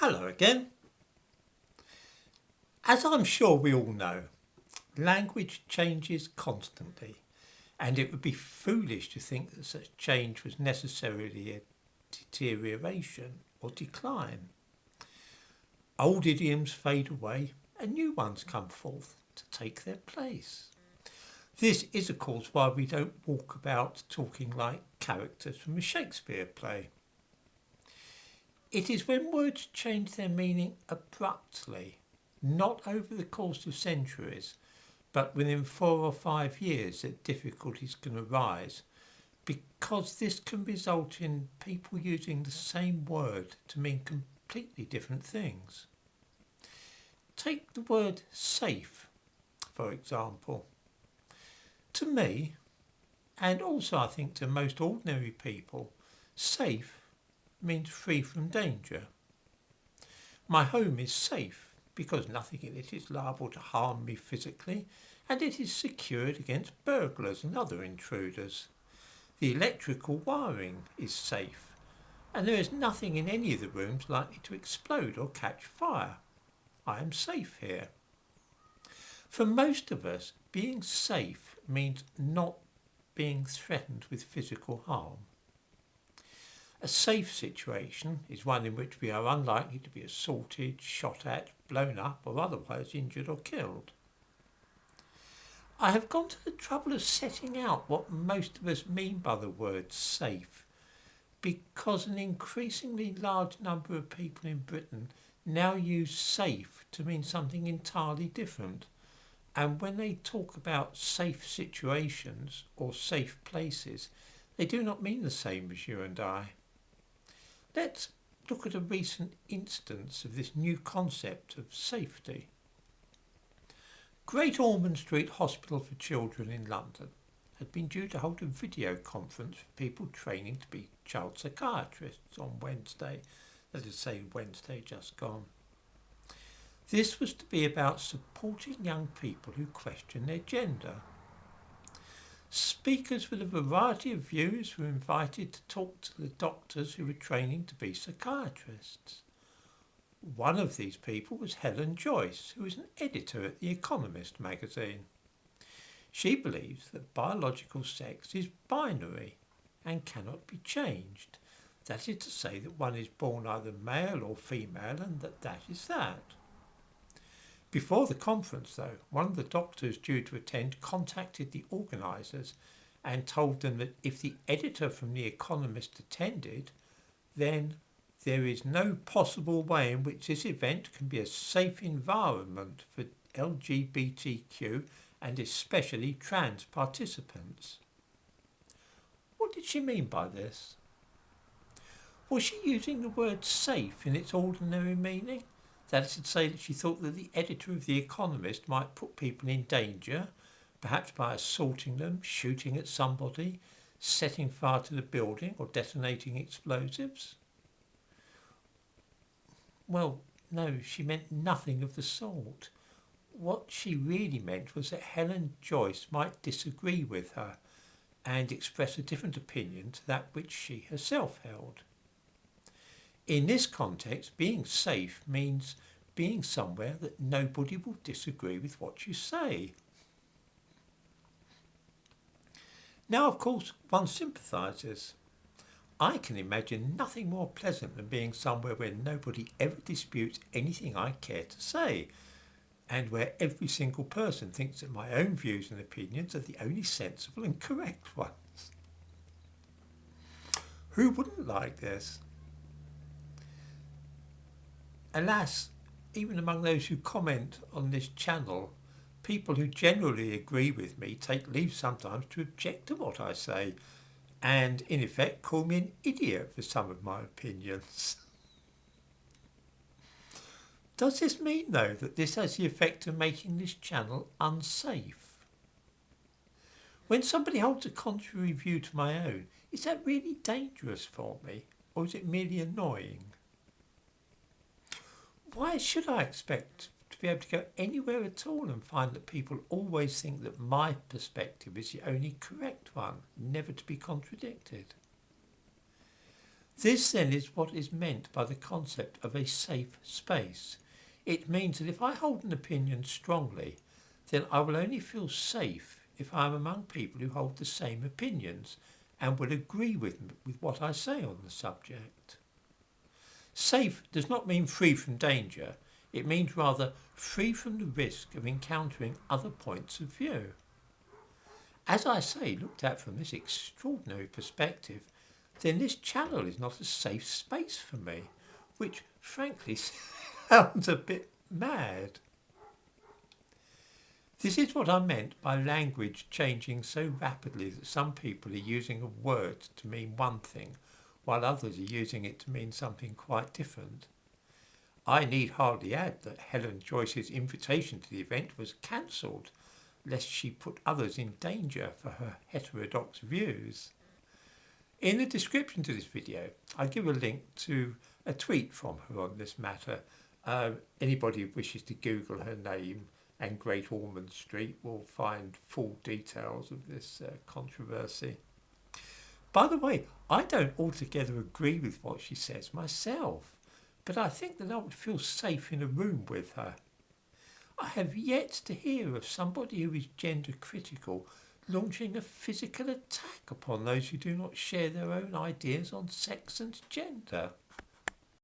Hello again. As I'm sure we all know, language changes constantly, and it would be foolish to think that such change was necessarily a deterioration or decline. Old idioms fade away and new ones come forth to take their place. This is, of course, why we don't walk about talking like characters from a Shakespeare play. It is when words change their meaning abruptly, not over the course of centuries, but within 4 or 5 years that difficulties can arise, because this can result in people using the same word to mean completely different things. Take the word safe, for example. To me, and also I think to most ordinary people, safe means free from danger. My home is safe because nothing in it is liable to harm me physically, and it is secured against burglars and other intruders. The electrical wiring is safe, and there is nothing in any of the rooms likely to explode or catch fire. I am safe here. For most of us, being safe means not being threatened with physical harm. A safe situation is one in which we are unlikely to be assaulted, shot at, blown up, or otherwise injured or killed. I have gone to the trouble of setting out what most of us mean by the word safe, because an increasingly large number of people in Britain now use safe to mean something entirely different. And when they talk about safe situations or safe places, they do not mean the same as you and I. Let's look at a recent instance of this new concept of safety. Great Ormond Street Hospital for Children in London had been due to hold a video conference for people training to be child psychiatrists on Wednesday, let us say Wednesday just gone. This was to be about supporting young people who question their gender. Speakers with a variety of views were invited to talk to the doctors who were training to be psychiatrists. One of these people was Helen Joyce, who was an editor at The Economist magazine. She believes that biological sex is binary and cannot be changed. That is to say that one is born either male or female and that is that. Before the conference, though, one of the doctors due to attend contacted the organisers and told them that if the editor from The Economist attended, then there is no possible way in which this event can be a safe environment for LGBTQ and especially trans participants. What did she mean by this? Was she using the word safe in its ordinary meaning? That is to say that she thought that the editor of The Economist might put people in danger, perhaps by assaulting them, shooting at somebody, setting fire to the building or detonating explosives? Well, no, she meant nothing of the sort. What she really meant was that Helen Joyce might disagree with her and express a different opinion to that which she herself held. In this context, being safe means being somewhere that nobody will disagree with what you say. Now, of course, one sympathises. I can imagine nothing more pleasant than being somewhere where nobody ever disputes anything I care to say, and where every single person thinks that my own views and opinions are the only sensible and correct ones. Who wouldn't like this? Alas, even among those who comment on this channel, people who generally agree with me take leave sometimes to object to what I say and in effect call me an idiot for some of my opinions. Does this mean though that this has the effect of making this channel unsafe? When somebody holds a contrary view to my own, is that really dangerous for me or is it merely annoying? Why should I expect to be able to go anywhere at all and find that people always think that my perspective is the only correct one, never to be contradicted? This then is what is meant by the concept of a safe space. It means that if I hold an opinion strongly, then I will only feel safe if I am among people who hold the same opinions and will agree with what I say on the subject. Safe does not mean free from danger. It means rather free from the risk of encountering other points of view. As I say, looked at from this extraordinary perspective, then this channel is not a safe space for me, which frankly sounds a bit mad. This is what I meant by language changing so rapidly that some people are using a word to mean one thing, while others are using it to mean something quite different. I need hardly add that Helen Joyce's invitation to the event was cancelled, lest she put others in danger for her heterodox views. In the description to this video, I'll give a link to a tweet from her on this matter. Anybody who wishes to Google her name and Great Ormond Street will find full details of this controversy. By the way, I don't altogether agree with what she says myself, but I think that I would feel safe in a room with her. I have yet to hear of somebody who is gender critical launching a physical attack upon those who do not share their own ideas on sex and gender.